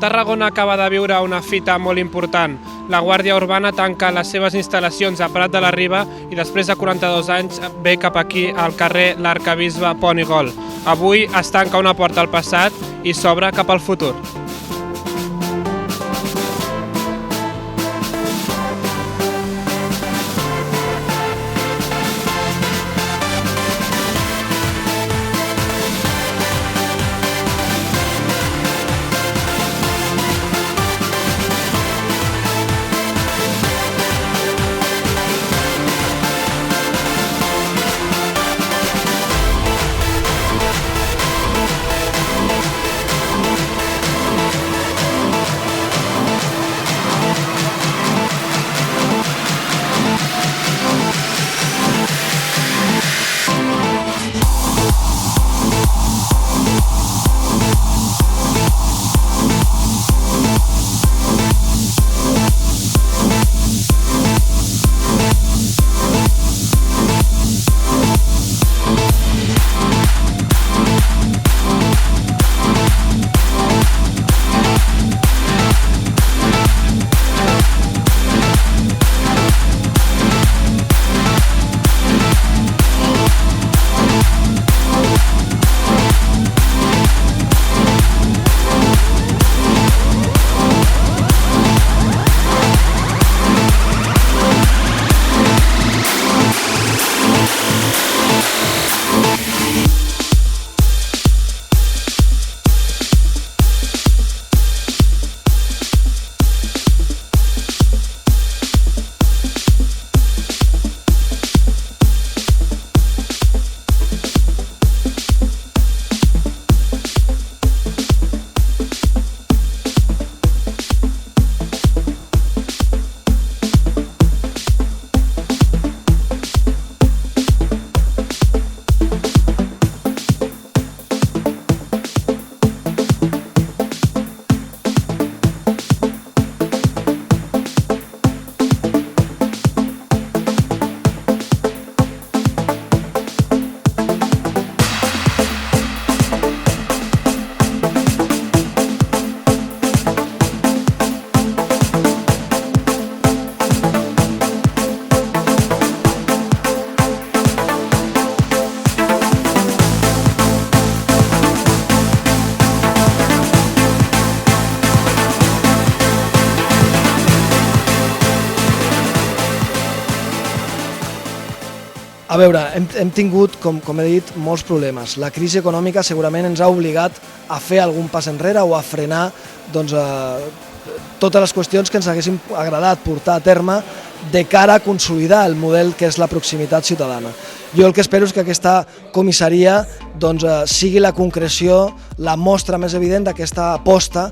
Tarragona acaba de viure una fita molt important. La Guàrdia Urbana tanca les seves instal·lacions a Prat de la Riba i després de 42 anys ve cap aquí al carrer l'Arquebisbe Pont i Gol. Avui es tanca una porta al passat i s'obre cap al futur. A veure, hem tingut, com he dit, molts problemes. La crisi econòmica segurament ens ha obligat a fer algun pas enrere o a frenar totes les qüestions que ens haguessin agradat portar a terme de cara a consolidar el model que és la proximitat ciutadana. Jo el que espero és que aquesta comissaria sigui la concreció, la mostra més evident d'aquesta aposta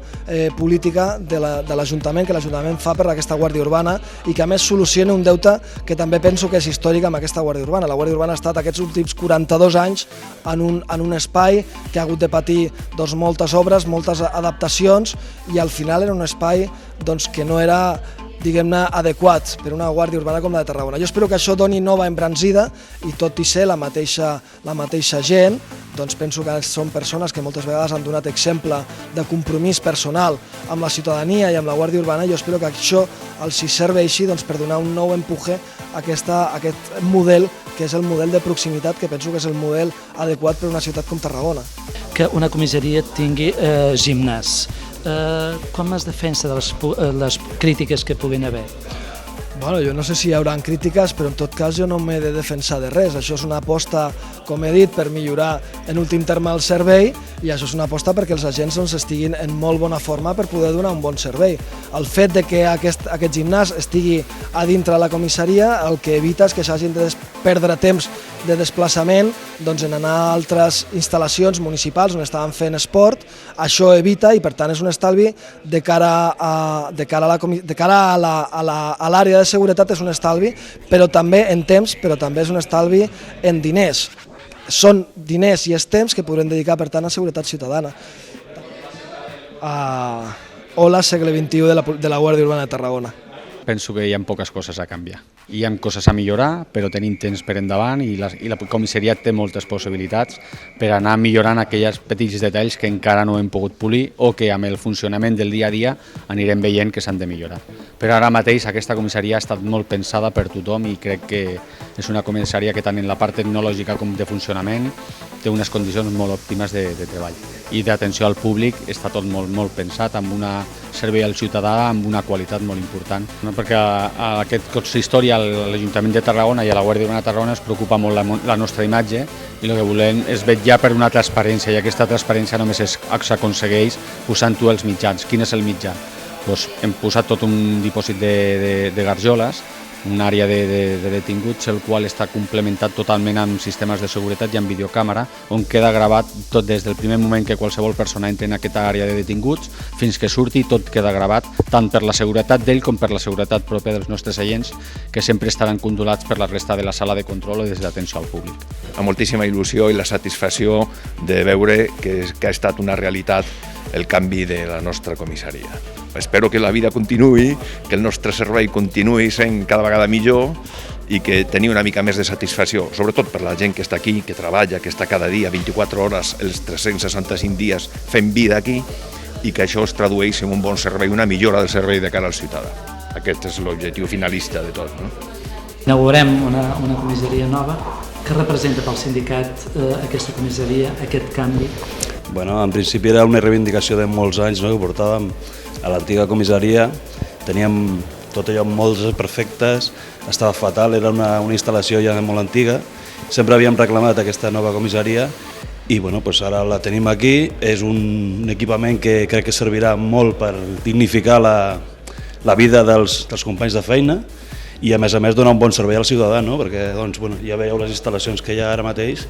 política de l'Ajuntament, que l'Ajuntament fa per aquesta Guàrdia Urbana i que a més solucioni un deute que també penso que és històric amb aquesta Guàrdia Urbana. La Guàrdia Urbana ha estat aquests últims 42 anys en un espai que ha hagut de patir moltes obres, moltes adaptacions i al final era un espai que no era, diguem-ne, adequat per una Guàrdia Urbana com la de Tarragona. Jo espero que això doni nova embranzida i tot i ser la mateixa gent, penso que són persones que moltes vegades han donat exemple de compromís personal amb la ciutadania i amb la Guàrdia Urbana i jo espero que això els serveixi per donar un nou empuje a aquest model que és el model de proximitat que penso que és el model adequat per a una ciutat com Tarragona. Que una comissaria tingui gimnàs. Com es defensa de les crítiques que puguin haver? Bueno, jo no sé si hi haurà crítiques, però en tot cas jo no m'he de defensar de res. Això és una aposta, com he dit, per millorar en últim terme el servei i això és una aposta perquè els agents estiguin en molt bona forma per poder donar un bon servei. El fet de que aquest gimnàs estigui a dintre la comissaria el que evita és que s'hagin de perdre temps de desplaçament en anar a altres instal·lacions municipals on estaven fent esport. Això evita i per tant és un estalvi de cara a l'àrea de seguretat, és un estalvi, però també en temps, però també és un estalvi en diners. Són diners i és temps que podrem dedicar per tant a seguretat ciutadana. Hola, segle XXI de la Guàrdia Urbana de Tarragona. Penso que hi ha poques coses a canviar. Hi ha coses a millorar, però tenim temps per endavant i la comissaria té moltes possibilitats per anar millorant aquells petits detalls que encara no hem pogut polir o que amb el funcionament del dia a dia anirem veient que s'han de millorar. Però ara mateix aquesta comissaria ha estat molt pensada per tothom i crec que és una comissaria que tant en la part tecnològica com de funcionament té unes condicions molt òptimes de treball. I d'atenció al públic està tot molt pensat, amb un servei al ciutadà amb una qualitat molt important. Perquè a aquest consistori, a l'Ajuntament de Tarragona i a la Guàrdia Urbana de Tarragona es preocupa molt la nostra imatge i el que volem és vetllar per una transparència i aquesta transparència només s'aconsegueix posant-ho els mitjans. Quin és el mitjà? Doncs hem posat tot un dipòsit de garjoles, una àrea de detinguts, el qual està complementat totalment amb sistemes de seguretat i amb videocàmera, on queda gravat tot des del primer moment que qualsevol persona entra en aquesta àrea de detinguts fins que surti, tot queda gravat, tant per la seguretat d'ell com per la seguretat pròpia dels nostres agents, que sempre estaran condolats per la resta de la sala de control o des d'atenció al públic. Amb moltíssima il·lusió i la satisfacció de veure que ha estat una realitat el canvi de la nostra comissaria. Espero que la vida continuï, que el nostre servei continuï sent cada vegada millor i que tenir una mica més de satisfacció, sobretot per la gent que està aquí, que treballa, que està cada dia 24 hores, els 365 dies fent vida aquí i que això es tradueix en un bon servei, una millora del servei de cara al ciutadà. Aquest és l'objectiu finalista de tot, no? Inaugurem una comissaria nova. Què representa pel sindicat aquesta comissaria, aquest canvi? Bueno, en principi era una reivindicació de molts anys, no?, que portàvem a l'antiga comissaria. Teníem tot allò molt perfectes, estava fatal, era una instal·lació ja molt antiga. Sempre havíem reclamat aquesta nova comissaria i bueno, doncs ara la tenim aquí. És un equipament que crec que servirà molt per dignificar la vida dels companys de feina i a més donar un bon servei al ciutadà, no? Perquè doncs, bueno, ja veieu les instal·lacions que hi ha ara mateix,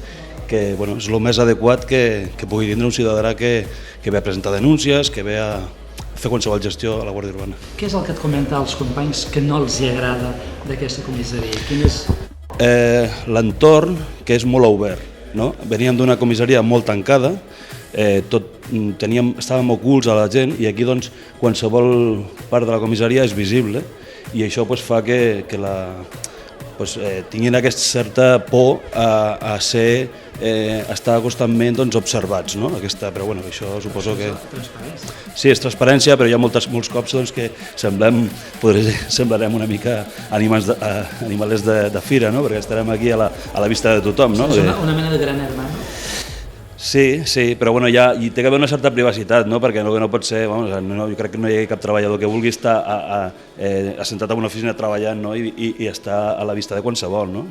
que bueno, és el més adequat que pugui tindre un ciutadà que ve a presentar denúncies, que ve a fer qualsevol gestió a la Guàrdia Urbana. Què és el que et comenta als companys que no els agrada d'aquesta comissaria? Quin és? L'entorn, que és molt obert, no? Veníem d'una comissaria molt tancada, estàvem ocults a la gent i aquí doncs, qualsevol part de la comissaria és visible i això doncs, fa que tinguin aquesta certa por a estar constantment doncs, observats, no? Però bueno, això suposo que... Sí, és transparència, però hi ha molts cops doncs, que semblarem una mica animals de fira, no? Perquè estarem aquí a la vista de tothom, no? És una mena de gran hermano. Sí, però bueno, hi té que haver una certa privacitat, no? Perquè no pot ser, jo crec que no hi ha cap treballador que vulgui estar assentat en una oficina treballant, no? I estar a la vista de qualsevol, no?